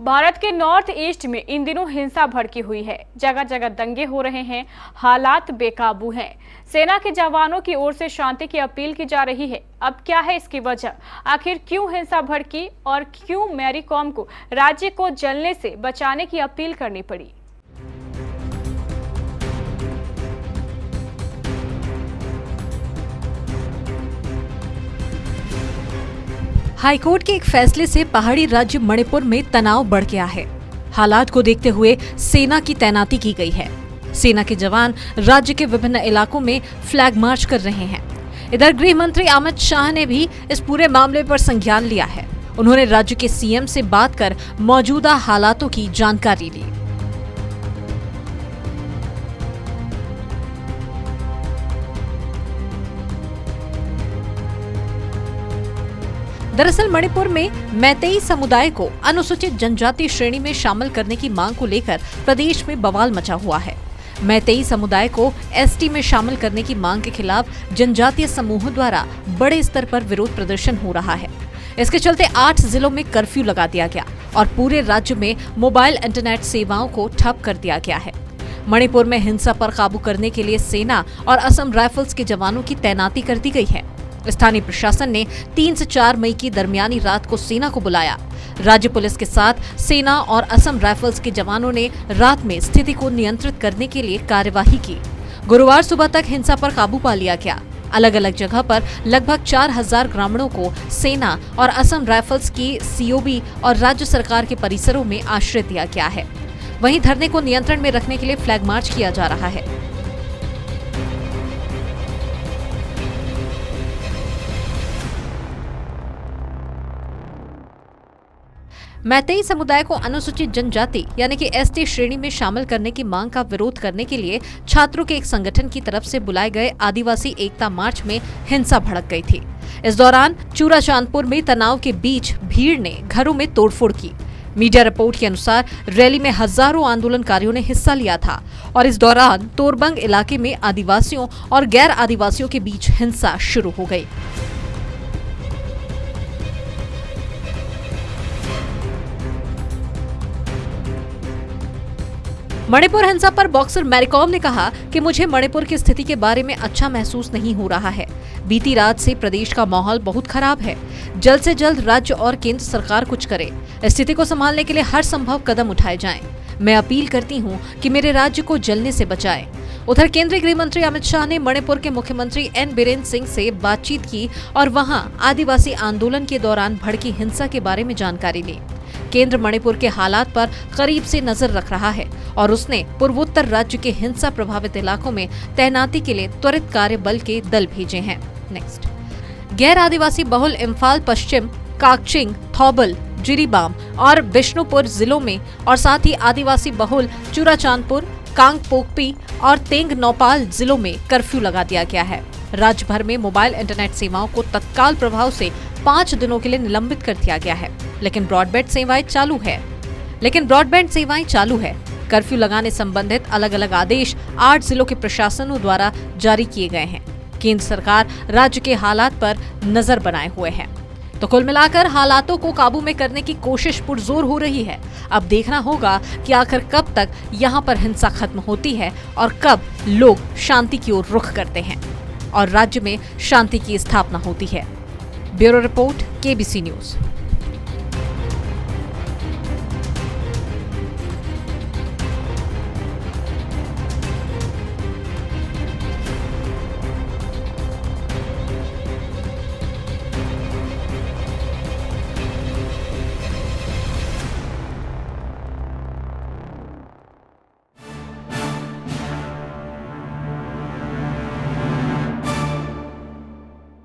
भारत के north east में इन दिनों हिंसा भड़की हुई है। जगह जगह दंगे हो रहे हैं, हालात बेकाबू हैं। सेना के जवानों की ओर से शांति की अपील की जा रही है। अब क्या है इसकी वजह? आखिर क्यों हिंसा भड़की और क्यों मैरी कॉम को राज्य को जलने से बचाने की अपील करनी पड़ी? हाईकोर्ट के एक फैसले से पहाड़ी राज्य मणिपुर में तनाव बढ़ गया है। हालात को देखते हुए सेना की तैनाती की गई है। सेना के जवान राज्य के विभिन्न इलाकों में फ्लैग मार्च कर रहे हैं। इधर गृह मंत्री अमित शाह ने भी इस पूरे मामले पर संज्ञान लिया है। उन्होंने राज्य के सीएम से बात कर मौजूदा हालातों की जानकारी ली। दरअसल मणिपुर में मैतेई समुदाय को अनुसूचित जनजाति श्रेणी में शामिल करने की मांग को लेकर प्रदेश में बवाल मचा हुआ है। मैतेई समुदाय को एसटी में शामिल करने की मांग के खिलाफ जनजातीय समूहों द्वारा बड़े स्तर पर विरोध प्रदर्शन हो रहा है। इसके चलते 8 जिलों में कर्फ्यू लगा दिया गया और पूरे राज्य में मोबाइल इंटरनेट सेवाओं को ठप कर दिया गया है। मणिपुर में हिंसा पर काबू करने के लिए सेना और असम राइफल्स के जवानों की तैनाती कर दी गई है। स्थानीय प्रशासन ने 3 से 4 मई की दरमियानी रात को सेना को बुलाया। राज्य पुलिस के साथ सेना और असम राइफल्स के जवानों ने रात में स्थिति को नियंत्रित करने के लिए कार्यवाही की। गुरुवार सुबह तक हिंसा पर काबू पा लिया गया। अलग अलग जगह पर लगभग 4000 ग्रामीणों को सेना और असम राइफल्स की सीओबी और राज्य सरकार के परिसरों में आश्रय दिया गया है। वहीं धरने को नियंत्रण में रखने के लिए फ्लैग मार्च किया जा रहा है। मैतेई समुदाय को अनुसूचित जनजाति यानी कि एसटी श्रेणी में शामिल करने की मांग का विरोध करने के लिए छात्रों के एक संगठन की तरफ से बुलाए गए आदिवासी एकता मार्च में हिंसा भड़क गई थी। इस दौरान चूराचांदपुर में तनाव के बीच भीड़ ने घरों में तोड़फोड़ की। मीडिया रिपोर्ट के अनुसार रैली में हजारों आंदोलनकारियों ने हिस्सा लिया था और इस दौरान तोरबंग इलाके में आदिवासियों और गैर आदिवासियों के बीच हिंसा शुरू हो गई। मणिपुर हिंसा पर बॉक्सर मैरी कॉम ने कहा कि मुझे मणिपुर की स्थिति के बारे में अच्छा महसूस नहीं हो रहा है। बीती रात से प्रदेश का माहौल बहुत खराब है। जल्द से जल्द राज्य और केंद्र सरकार कुछ करे। स्थिति को संभालने के लिए हर संभव कदम उठाए जाएं। मैं अपील करती हूं कि मेरे राज्य को जलने से बचाएं। उधर केंद्रीय गृह मंत्री अमित शाह ने मणिपुर के मुख्यमंत्री एन बीरेन सिंह से बातचीत की और वहां आदिवासी आंदोलन के दौरान भड़की हिंसा के बारे में जानकारी ली। केंद्र मणिपुर के हालात पर करीब से नजर रख रहा है और उसने पूर्वोत्तर राज्य के हिंसा प्रभावित इलाकों में तैनाती के लिए त्वरित कार्य बल के दल भेजे हैं। नेक्स्ट, गैर आदिवासी बहुल इम्फाल पश्चिम, काकचिंग, थौबल, जिरीबाम और बिष्णुपुर जिलों में और साथ ही आदिवासी बहुल चूराचांदपुर, कांगपोकपी और तेंग नौपाल जिलों में कर्फ्यू लगा दिया गया है। राज्य भर में मोबाइल इंटरनेट सेवाओं को तत्काल प्रभाव से 5 दिनों के लिए निलंबित कर दिया गया है, लेकिन ब्रॉडबैंड सेवाएं चालू है। कर्फ्यू लगाने संबंधित अलग अलग आदेश 8 जिलों के प्रशासनों द्वारा जारी किए गए हैं। केंद्र सरकार राज्य के हालात पर नजर बनाए हुए है। तो कुल मिलाकर हालातों को काबू में करने की कोशिश पुरजोर हो रही है। अब देखना होगा कि आखिर कब तक यहाँ पर हिंसा खत्म होती है और कब लोग शांति की ओर रुख करते हैं और राज्य में शांति की स्थापना होती है। Bureau report, KBC news.